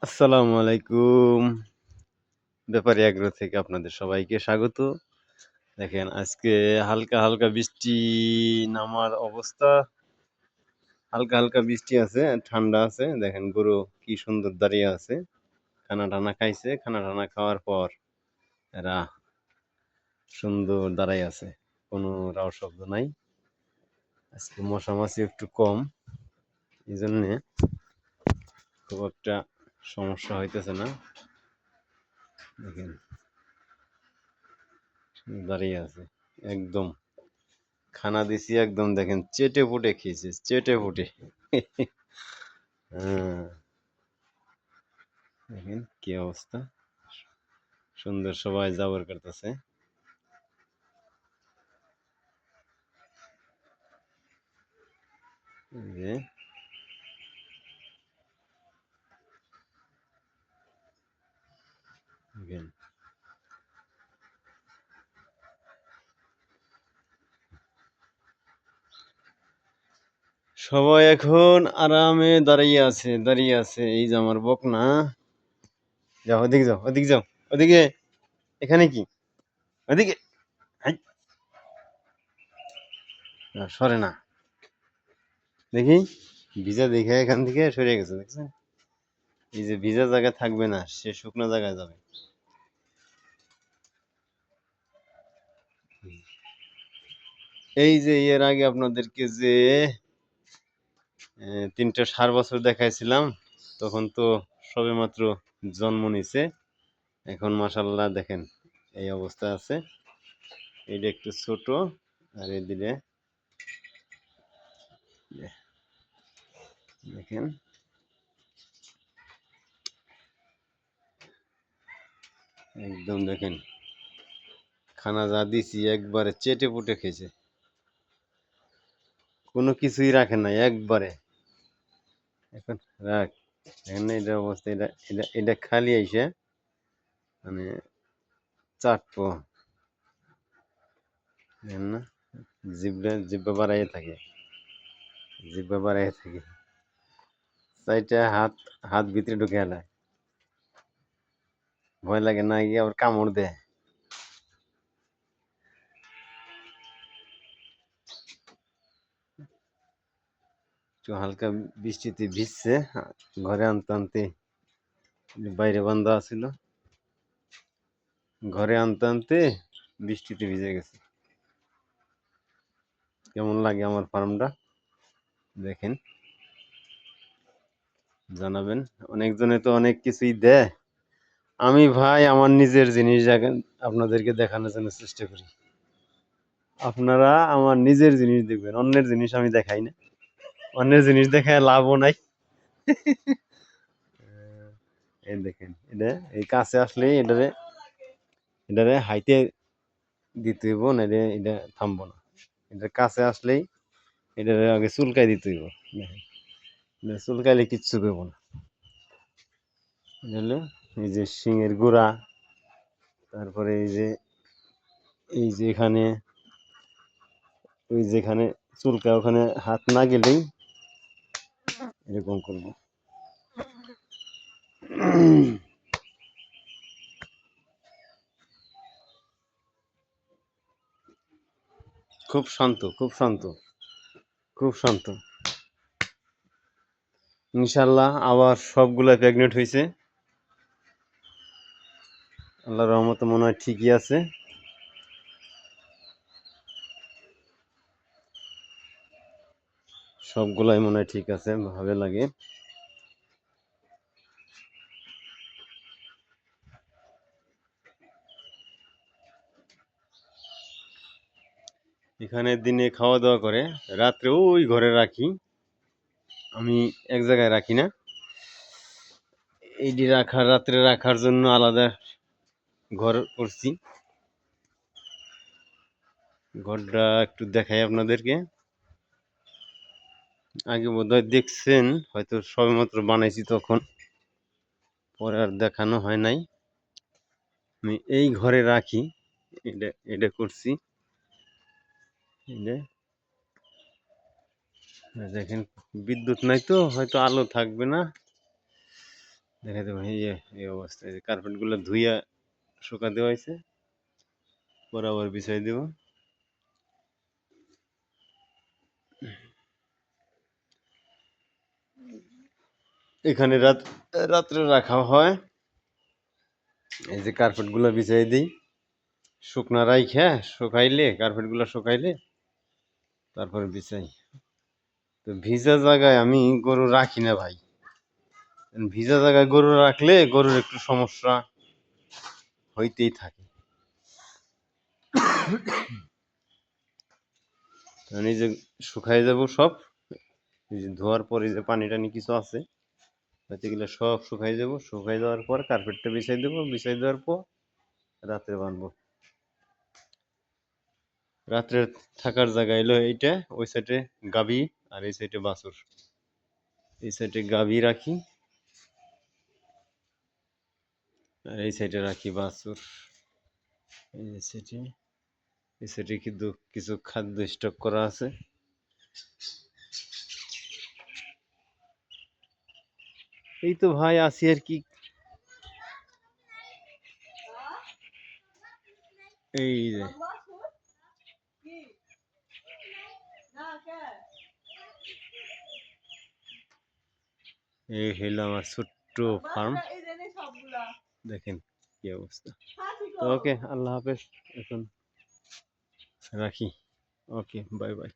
আসসালামু আলাইকুম। ব্যাপারী এগ্রো থেকে আপনাদের সবাইকে স্বাগত। দেখেন আজকে হালকা, হালকা বৃষ্টি নামার অবস্থা। হালকা, হালকা বৃষ্টি আছে, ঠান্ডা আছে। দেখেন গরু কি সুন্দর দাঁড়িয়ে আছে। খানা-টানা খাইছে। খানা-টানা খাওয়ার পর এরা সুন্দর দাঁড়ায় আছে। কোনো রাও শব্দ নাই। আজকে মশা-মাছি একটু কম। এজন্যে খুব একটা সমস্যা হইতেছে না। দেখেন দাঁড়িয়ে আছে একদম। খানা দিছি একদম দেখেন চেটে পুটে খেয়েছে চেটে পুটে। হ্যাঁ, দেখেন কি অবস্থা। সুন্দর সবাই জাবর করতেছে। যে দেখেন সবাই এখন আরামে দাঁড়িয়ে আছে এই যে আমার বকনা। যাও ওদিকে যাও ওদিকে যাও ওদিকে। এখানে কি ওদিকে? হাই, সরে না দেখি। ভিজা দেখে এখান থেকে সরে গেছে দেখছেন। এই যে ভিজা জায়গা থাকবে না, সে শুকনো জায়গায় যাবে। এই যে এর আগে আপনাদেরকে যে ৩টা ষাঁড় বছর দেখাইছিলাম, তখন তো সবেমাত্র জন্ম নিছে। এখন মাশাআল্লাহ দেখেন এই অবস্থা আছে। এইটা একটু ছোট, আর এদিকে দেখেন একদম দেখেন খানা যা দিছি একবারে চেটে পুটে খেয়েছে, কোনো কিছুই রাখে নাই একবারে। এখন রাখ, এখানে এটা অবস্থা। এটা খালি আইসে মানে চাটবো, দেখেন না, জিব্বা বাড়াইয়ে থাকে, জিব্বা বাড়াইয়ে থাকে। চাইটা হাত হাত ভিতরে ঢুকে এলায়, ভয় লাগে না গিয়ে আবার কামড় দেয়। একটু হালকা বৃষ্টিতে ভিজছে, ঘরে আনতে আনতে বাইরে বান্ধা ছিল, ঘরে আনতে আনতে বৃষ্টিতে ভিজে গেছে। কেমন লাগে আমার ফার্মটা দেখেন, জানাবেন। অনেকজনে তো অনেক কিছুই দেয়, আমি ভাই আমার নিজের জিনিস দেখেন আপনাদেরকে দেখানোর জন্য চেষ্টা করি। আপনারা আমার নিজের জিনিস দেখবেন, অন্যের জিনিস আমি দেখাই না। অন্যের জিনিস দেখায় লাভও নাই। এই দেখেন এটা, এই কাছে আসলেই এটারে এটারে হাইতে দিতে হইব, নাইলে এটা থামবো না। এটার কাছে আসলেই এটারে আগে চুলকাই দিতে হইব। দেখেন এটা চুলকাইলে কিচ্ছু করবো না। এটা হলো এই যে শিঙের গোড়া, তারপরে এই যে এখানে, ওই যেখানে চুলকা ওখানে হাত না গেলেই এরকম করবো। খুব শান্ত, খুব শান্ত, খুব শান্ত। ইনশাল্লাহ আবার সবগুলা প্রেগনেন্ট হয়েছে, আল্লাহর রহমতে মনে হয় ঠিকই আছে। সবগুলাই মনে হয় ঠিক আছে, ভালো লাগে। এখানে দিনে খাওয়া দাওয়া করে, রাত্রে ওই ঘরে রাখি, আমি এক জায়গায় রাখি না। এইটি রাত্রে রাখার জন্য আলাদা ঘর করছি। ঘরটা একটু দেখাই আপনাদেরকে। আগে বোধহয় দেখছেন, হয়তো সবেমাত্র বানাইছি তখন, পরে আর দেখানো হয় নাই। আমি এই ঘরে রাখি, এটা এটা করছি। এটা দেখেন বিদ্যুৎ নাই তো হয়তো আলো থাকবে না। দেখা দেবো এই অবস্থায় কার্পেট গুলো ধুইয়া শুকা দেওয়া হয়েছে, পরে আবার বিছাই দেবো। এখানে রাত্রে রাখা হয়, এই যে কার্পেট গুলো বিছাই দিই, শুকনা রাইখা শুকাইলে কার্পেট গুলো শুকাইলে তারপরে বিছাই। তো ভিজা জায়গায় আমি গরু রাখি না ভাই, ভিজা জায়গায় গরু রাখলে গরুর একটু সমস্যা হইতেই থাকে। কারণ এই যে শুকাই যাব সব, এই যে ধোয়ার পরে যে পানি টানি কিছু আছে হয়তো এগুলো সব শুকাই যাব, শুকাই যাওয়ার পর কার্পেটটা বিছাই দেবো, বিছাই দেওয়ার পর রাত্রে বাঁধবো। রাত্রে থাকার জায়গা হলো এইটা, ওই সাইডে গাভী আর এই সাইডে বাছুর। এই সাইডে গাভী রাখি আর এই সাইডে রাখি বাছুর। এই সাইডে, এই সাইডে কিন্তু কিছু খাদ্য স্টক করা আছে। এই তো ভাই আছি আর কি। এই যে এই হইলো আমার ছোট্ট ফার্ম, দেখেন কি অবস্থা। তো ওকে, আল্লাহ হাফেজ, এখন রাখি। ওকে, বাই বাই।